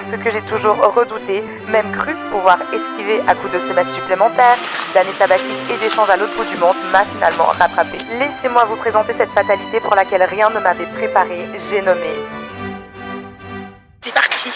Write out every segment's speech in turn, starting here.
Ce que j'ai toujours redouté, même cru pouvoir esquiver à coups de semestres supplémentaires, d'années sabbatiques et d'échanges à l'autre bout du monde, m'a finalement rattrapé. Laissez-moi vous présenter cette fatalité pour laquelle rien ne m'avait préparé, j'ai nommé... C'est parti!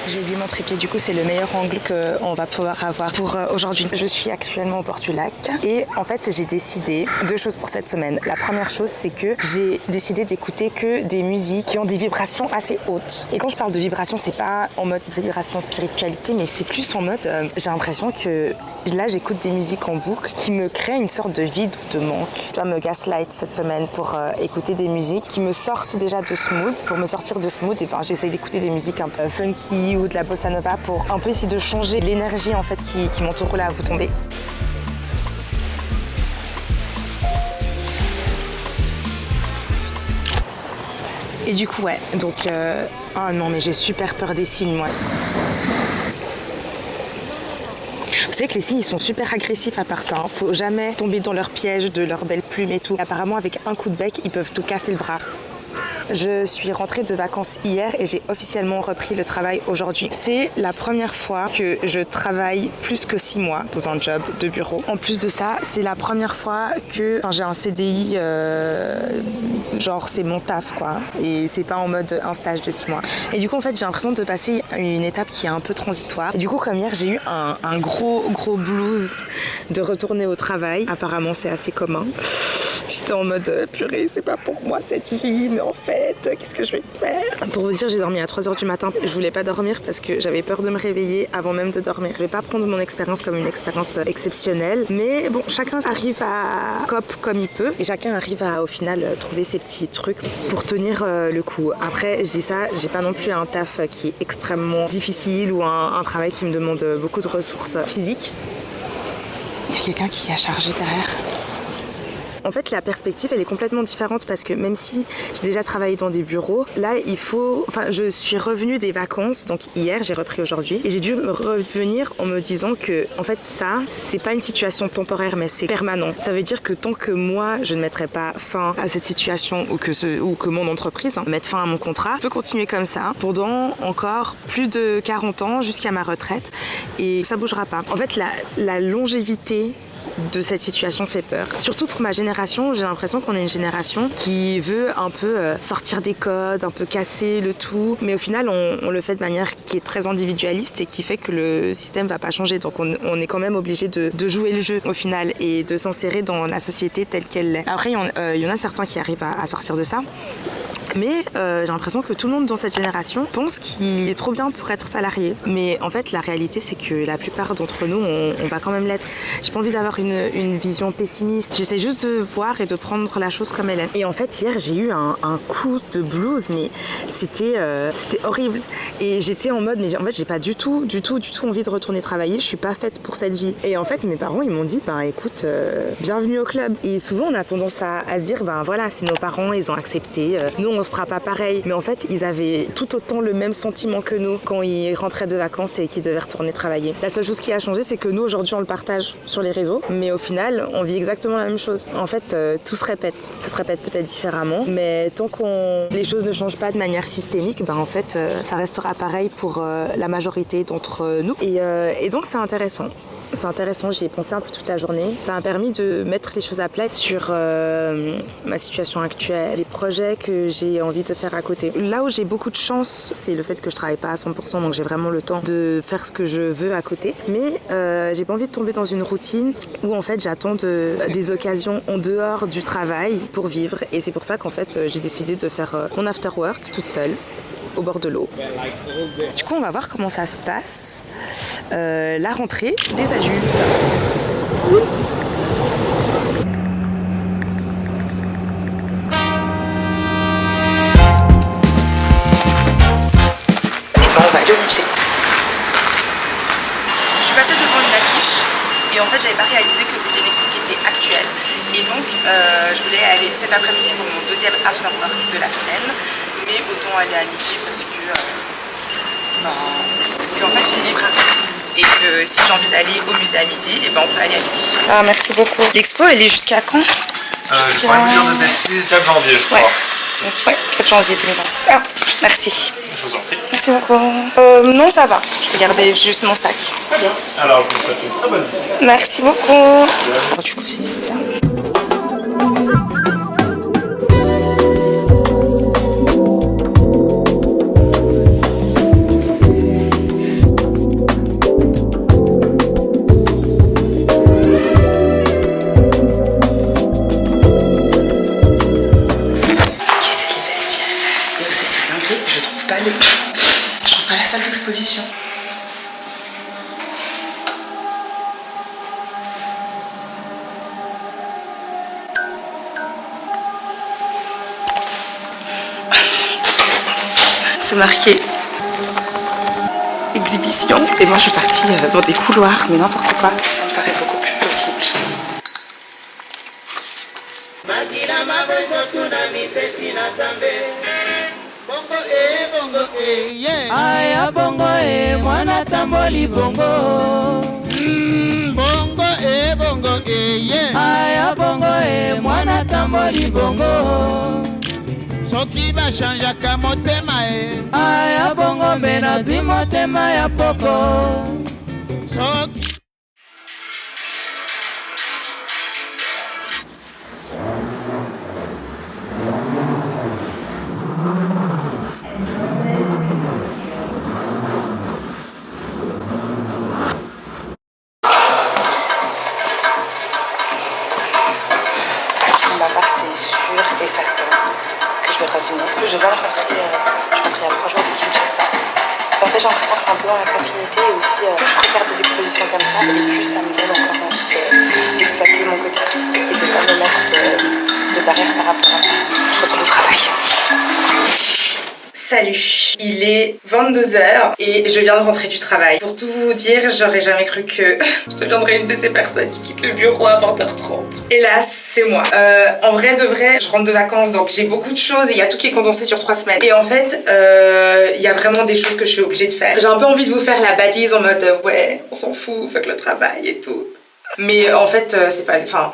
J'ai oublié mon trépied, du coup c'est le meilleur angle qu'on va pouvoir avoir pour aujourd'hui. Je suis actuellement au bord du lac et en fait j'ai décidé 2 choses pour cette semaine. La première chose c'est que j'ai décidé d'écouter que des musiques qui ont des vibrations assez hautes. Et quand je parle de vibrations, c'est pas en mode vibration spiritualité, mais c'est plus en mode j'ai l'impression que là j'écoute des musiques en boucle qui me créent une sorte de vide ou de manque. Je dois me gaslight cette semaine pour écouter des musiques qui me sortent déjà de ce mood. Pour me sortir de ce mood, et j'essaie d'écouter des musiques un peu funky ou de la bossa nova pour un peu essayer de changer l'énergie en fait qui m'entoure là à vous tomber. Et du coup ouais, donc oh non mais j'ai super peur des cygnes moi. Vous savez que les cygnes ils sont super agressifs à part ça, hein. Faut jamais tomber dans leur piège de leurs belles plumes et tout. Apparemment avec un coup de bec ils peuvent tout casser le bras. Je suis rentrée de vacances hier et j'ai officiellement repris le travail aujourd'hui. C'est la première fois que je travaille plus que 6 mois dans un job de bureau. En plus de ça, c'est la première fois que j'ai un CDI, genre c'est mon taf quoi. Et c'est pas en mode un stage de 6 mois. Et du coup en fait j'ai l'impression de passer une étape qui est un peu transitoire. Et du coup comme hier j'ai eu un gros blues de retourner au travail. Apparemment c'est assez commun. J'étais en mode purée c'est pas pour moi cette vie mais en fait qu'est-ce que je vais faire? Pour vous dire, j'ai dormi à 3h du matin. Je voulais pas dormir parce que j'avais peur de me réveiller avant même de dormir. Je vais pas prendre mon expérience comme une expérience exceptionnelle, mais bon, chacun arrive à cop comme il peut et chacun arrive à au final trouver ses petits trucs pour tenir le coup. Après, je dis ça, j'ai pas non plus un taf qui est extrêmement difficile ou un travail qui me demande beaucoup de ressources physiques. Il y a quelqu'un qui a chargé derrière. En fait, la perspective, elle est complètement différente parce que même si j'ai déjà travaillé dans des bureaux, là, je suis revenue des vacances, donc hier, j'ai repris aujourd'hui, et j'ai dû revenir en me disant que, en fait, ça, c'est pas une situation temporaire, mais c'est permanent. Ça veut dire que tant que moi, je ne mettrai pas fin à cette situation ou que mon entreprise mette fin à mon contrat, je peux continuer comme ça pendant encore plus de 40 ans jusqu'à ma retraite et ça bougera pas. En fait, la longévité de cette situation fait peur. Surtout pour ma génération, j'ai l'impression qu'on est une génération qui veut un peu sortir des codes, un peu casser le tout, mais au final on le fait de manière qui est très individualiste et qui fait que le système va pas changer. Donc on est quand même obligé de jouer le jeu au final et de s'insérer dans la société telle qu'elle l'est. Après il y en a certains qui arrivent à sortir de ça. Mais j'ai l'impression que tout le monde dans cette génération pense qu'il est trop bien pour être salarié. Mais en fait, la réalité, c'est que la plupart d'entre nous, on va quand même l'être. J'ai pas envie d'avoir une vision pessimiste. J'essaie juste de voir et de prendre la chose comme elle est. Et en fait, hier, j'ai eu un coup de blues, mais c'était horrible. Et j'étais en mode, mais en fait, j'ai pas du tout envie de retourner travailler. Je suis pas faite pour cette vie. Et en fait, mes parents, ils m'ont dit, écoute, bienvenue au club. Et souvent, on a tendance à se dire, voilà, c'est nos parents, ils ont accepté. Nous, on fera pas pareil, mais en fait ils avaient tout autant le même sentiment que nous quand ils rentraient de vacances et qu'ils devaient retourner travailler. La seule chose qui a changé, c'est que nous aujourd'hui on le partage sur les réseaux, mais au final on vit exactement la même chose. En fait tout se répète, ça se répète peut-être différemment, mais tant les choses ne changent pas de manière systémique, en fait ça restera pareil pour la majorité d'entre nous et donc c'est intéressant. C'est intéressant, j'y ai pensé un peu toute la journée. Ça m'a permis de mettre les choses à plat sur ma situation actuelle, les projets que j'ai envie de faire à côté. Là où j'ai beaucoup de chance, c'est le fait que je travaille pas à 100%, donc j'ai vraiment le temps de faire ce que je veux à côté. Mais j'ai pas envie de tomber dans une routine où en fait j'attends des occasions en dehors du travail pour vivre. Et c'est pour ça qu'en fait j'ai décidé de faire mon after work toute seule, au bord de l'eau. Du coup, on va voir comment ça se passe. La rentrée des adultes. On va aller au musée. Je suis passée devant une affiche et en fait, j'avais pas réalisé que c'était une expo qui était actuelle. Et donc, je voulais aller cet après-midi pour mon deuxième after work de la semaine. Mais autant aller à midi parce qu'en fait j'ai libre arbitre et que si j'ai envie d'aller au musée à midi, on peut aller à midi. Merci beaucoup. L'expo elle est jusqu'à quand? Je crois que de bêtises, 4 janvier je crois. Ouais. Donc, ouais, 4 janvier 2026. Ah, merci. Je vous en prie. Merci beaucoup. Non, ça va. Je vais garder juste mon sac. Très bien. Alors, je vous souhaite une très bonne visite. Merci beaucoup. Du coup, c'est ça. Je trouve pas la salle d'exposition. C'est marqué exhibition. Et moi je suis partie dans des couloirs, mais n'importe quoi. Ça me paraît beaucoup plus possible. Aya bongo mwana tamboli bongo. Bongo yeah. Aya bongo mwana tamboli bongo. Soki bashanjaka motema aya bongo mbena zi motema ya poko. Soki C'est sûr et certain que je vais revenir. Je viens de rentrer, je suis rentrée il y a 3 jours de Kinshasa. En fait, j'ai l'impression que c'est un peu dans la continuité et aussi plus je préfère des expositions comme ça et plus ça me donne encore envie d'exploiter mon côté artistique et de ne pas me mettre de barrière par rapport à ça. Je retourne au travail. Salut, il est 22h et je viens de rentrer du travail. Pour tout vous dire, j'aurais jamais cru que je deviendrais une de ces personnes qui quittent le bureau à 20h30. Hélas, c'est moi. En vrai de vrai, je rentre de vacances donc j'ai beaucoup de choses et il y a tout qui est condensé sur 3 semaines. Et en fait, il y a vraiment des choses que je suis obligée de faire. J'ai un peu envie de vous faire la badise en mode ouais, on s'en fout, faites le travail et tout. Mais en fait, c'est pas... Enfin...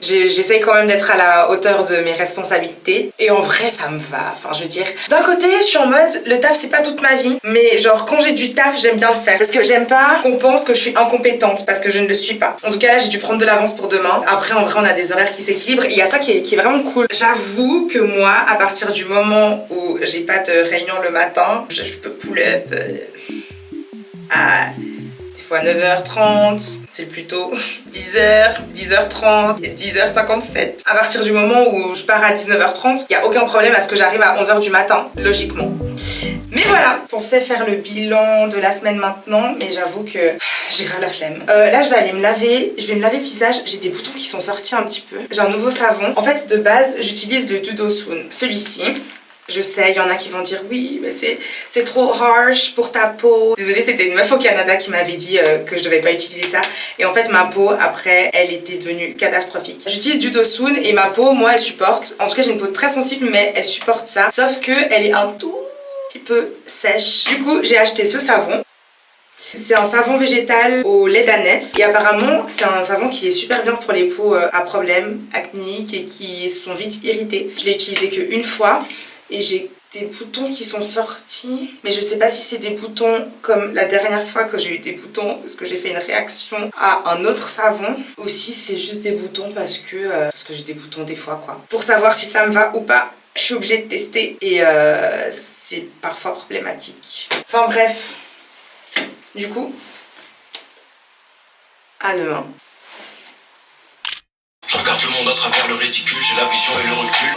J'essaye quand même d'être à la hauteur de mes responsabilités et en vrai ça me va, enfin je veux dire, d'un côté je suis en mode le taf c'est pas toute ma vie, mais genre quand j'ai du taf j'aime bien le faire parce que j'aime pas qu'on pense que je suis incompétente parce que je ne le suis pas. En tout cas là j'ai dû prendre de l'avance pour demain. Après en vrai on a des horaires qui s'équilibrent et il y a ça qui est vraiment cool. J'avoue que moi à partir du moment où j'ai pas de réunion le matin, je peux pull up à fois 9h30, c'est plutôt 10h, 10h30, 10h57. À partir du moment où je pars à 19h30, il n'y a aucun problème à ce que j'arrive à 11h du matin, logiquement. Mais voilà, je pensais faire le bilan de la semaine maintenant, mais j'avoue que j'ai grave la flemme. Là, je vais aller me laver, je vais me laver le visage. J'ai des boutons qui sont sortis un petit peu. J'ai un nouveau savon. En fait, de base, j'utilise le Dudo Soon. Celui-ci. Je sais, il y en a qui vont dire oui, mais c'est trop harsh pour ta peau. Désolée, c'était une meuf au Canada qui m'avait dit que je devais pas utiliser ça. Et en fait, ma peau, après, elle était devenue catastrophique. J'utilise du Dosun et ma peau, moi, elle supporte. En tout cas, j'ai une peau très sensible, mais elle supporte ça. Sauf que elle est un tout petit peu sèche. Du coup, j'ai acheté ce savon. C'est un savon végétal au lait d'ânesse et apparemment c'est un savon qui est super bien pour les peaux à problèmes acnéiques et qui sont vite irritées. Je l'ai utilisé qu'une fois et j'ai des boutons qui sont sortis, mais je sais pas si c'est des boutons comme la dernière fois que j'ai eu des boutons parce que j'ai fait une réaction à un autre savon, ou si c'est juste des boutons parce que j'ai des boutons des fois quoi. Pour savoir si ça me va ou pas, je suis obligée de tester et c'est parfois problématique. Enfin bref. Du coup, à demain. Je regarde le monde à travers le réticule, j'ai la vision et le recul.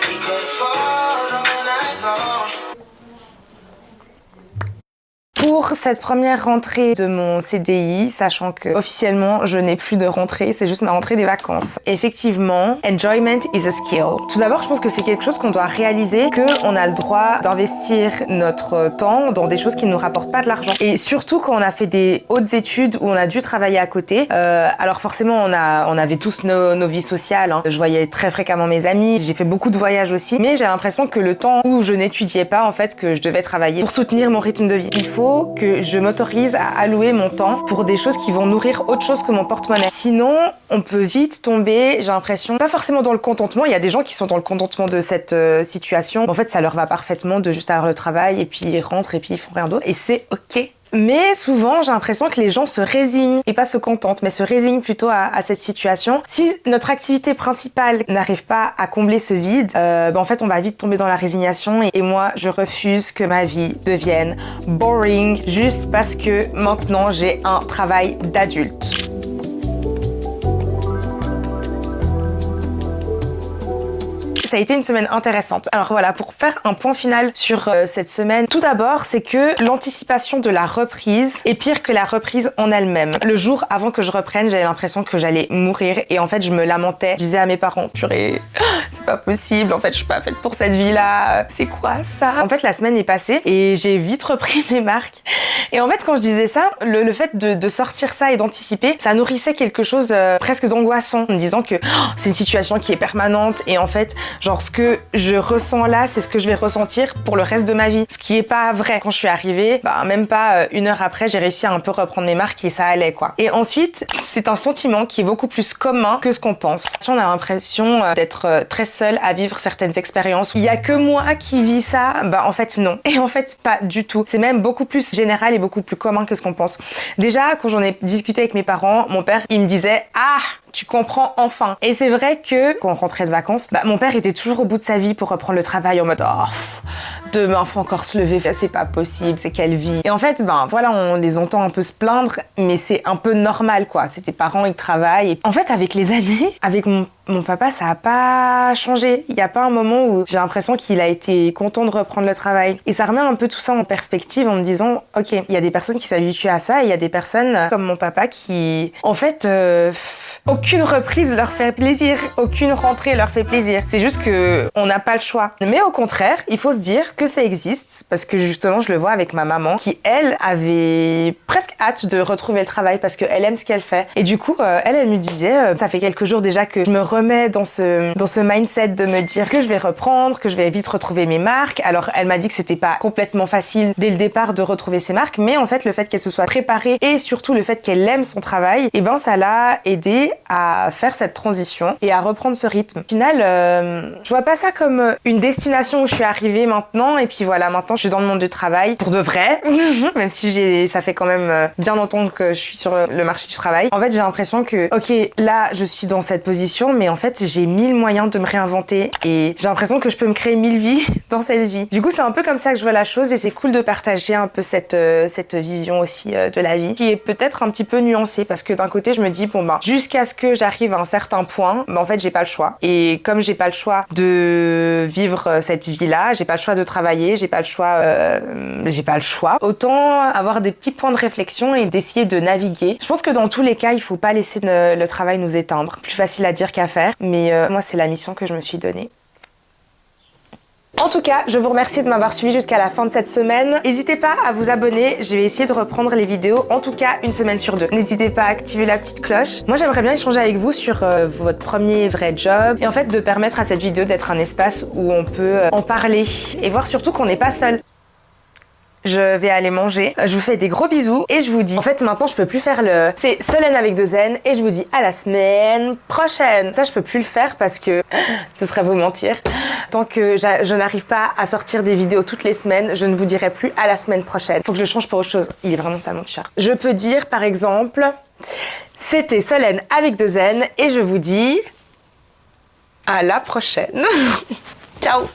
Pour cette première rentrée de mon CDI, sachant que officiellement je n'ai plus de rentrée, c'est juste ma rentrée des vacances. Effectivement, enjoyment is a skill. Tout d'abord, je pense que c'est quelque chose qu'on doit réaliser, qu'on a le droit d'investir notre temps dans des choses qui ne nous rapportent pas de l'argent. Et surtout quand on a fait des hautes études où on a dû travailler à côté. Alors forcément, on avait tous nos vies sociales. Hein. Je voyais très fréquemment mes amis, j'ai fait beaucoup de voyages aussi, mais j'ai l'impression que le temps où je n'étudiais pas, en fait, que je devais travailler pour soutenir mon rythme de vie. Il faut que je m'autorise à allouer mon temps pour des choses qui vont nourrir autre chose que mon porte-monnaie. Sinon, on peut vite tomber, j'ai l'impression, pas forcément dans le contentement. Il y a des gens qui sont dans le contentement de cette situation. En fait, ça leur va parfaitement de juste avoir le travail et puis ils rentrent et puis ils font rien d'autre. Et c'est ok. Mais souvent, j'ai l'impression que les gens se résignent et pas se contentent, mais se résignent plutôt à cette situation. Si notre activité principale n'arrive pas à combler ce vide, en fait, on va vite tomber dans la résignation. Et moi, je refuse que ma vie devienne boring juste parce que maintenant, j'ai un travail d'adulte. Ça a été une semaine intéressante. Alors voilà, pour faire un point final sur cette semaine, tout d'abord, c'est que l'anticipation de la reprise est pire que la reprise en elle-même. Le jour avant que je reprenne, j'avais l'impression que j'allais mourir et en fait, je me lamentais. Je disais à mes parents, purée, c'est pas possible, en fait, je suis pas faite pour cette vie-là, c'est quoi ça? En fait, la semaine est passée et j'ai vite repris mes marques. Et en fait, quand je disais ça, le fait de sortir ça et d'anticiper, ça nourrissait quelque chose presque d'angoissant, en me disant que c'est une situation qui est permanente et en fait, genre ce que je ressens là, c'est ce que je vais ressentir pour le reste de ma vie. Ce qui est pas vrai. Quand je suis arrivée, même pas une heure après, j'ai réussi à un peu reprendre mes marques et ça allait quoi. Et ensuite, c'est un sentiment qui est beaucoup plus commun que ce qu'on pense. On a l'impression d'être très seul à vivre certaines expériences. Il y a que moi qui vis ça. En fait non. Et en fait pas du tout. C'est même beaucoup plus général et beaucoup plus commun que ce qu'on pense. Déjà, quand j'en ai discuté avec mes parents, mon père, il me disait « Ah !» Tu comprends enfin. Et c'est vrai que quand on rentrait de vacances, mon père était toujours au bout de sa vie pour reprendre le travail en mode demain faut encore se lever, c'est pas possible, c'est quelle vie. Et en fait, voilà, on les entend un peu se plaindre, mais c'est un peu normal quoi. C'est tes parents, ils travaillent. Et en fait, avec les années, avec mon papa, ça a pas changé. Il y a pas un moment où j'ai l'impression qu'il a été content de reprendre le travail. Et ça remet un peu tout ça en perspective en me disant, ok, il y a des personnes qui s'habituent à ça et il y a des personnes comme mon papa qui, en fait, aucune reprise leur fait plaisir, aucune rentrée leur fait plaisir. C'est juste que on n'a pas le choix. Mais au contraire, il faut se dire que ça existe parce que justement, je le vois avec ma maman qui, elle, avait presque hâte de retrouver le travail parce qu'elle aime ce qu'elle fait. Et du coup, elle me disait, ça fait quelques jours déjà que je me remets dans ce mindset de me dire que je vais reprendre, que je vais vite retrouver mes marques. Alors, elle m'a dit que c'était pas complètement facile dès le départ de retrouver ses marques, mais en fait, le fait qu'elle se soit préparée et surtout le fait qu'elle aime son travail, ça l'a aidée à faire cette transition et à reprendre ce rythme. Au final, je vois pas ça comme une destination où je suis arrivée maintenant et puis voilà, maintenant je suis dans le monde du travail pour de vrai, même si ça fait quand même bien longtemps que je suis sur le marché du travail. En fait, j'ai l'impression que, ok, là, je suis dans cette position, mais en fait, j'ai 1000 moyens de me réinventer et j'ai l'impression que je peux me créer 1000 vies dans cette vie. Du coup, c'est un peu comme ça que je vois la chose et c'est cool de partager un peu cette vision aussi de la vie qui est peut-être un petit peu nuancée parce que d'un côté, je me dis, jusqu'à ce que j'arrive à un certain point, en fait, j'ai pas le choix. Et comme j'ai pas le choix de vivre cette vie-là, j'ai pas le choix de travailler, j'ai pas le choix, autant avoir des petits points de réflexion et d'essayer de naviguer. Je pense que dans tous les cas, il faut pas laisser le travail nous éteindre. Plus facile à dire qu'à faire, mais moi, c'est la mission que je me suis donnée. En tout cas, je vous remercie de m'avoir suivi jusqu'à la fin de cette semaine. N'hésitez pas à vous abonner, je vais essayer de reprendre les vidéos, en tout cas une semaine sur 2. N'hésitez pas à activer la petite cloche. Moi, j'aimerais bien échanger avec vous sur votre premier vrai job et en fait de permettre à cette vidéo d'être un espace où on peut en parler et voir surtout qu'on n'est pas seul. Je vais aller manger. Je vous fais des gros bisous et je vous dis... En fait, maintenant, je peux plus faire c'est Solène avec 2 N et je vous dis à la semaine prochaine. Ça, je peux plus le faire parce que ce serait vous mentir. Tant que je n'arrive pas à sortir des vidéos toutes les semaines, je ne vous dirai plus à la semaine prochaine. Faut que je change pour autre chose. Il est vraiment ça, mon t-shirt. Je peux dire, par exemple, c'était Solène avec 2 N et je vous dis à la prochaine. Ciao.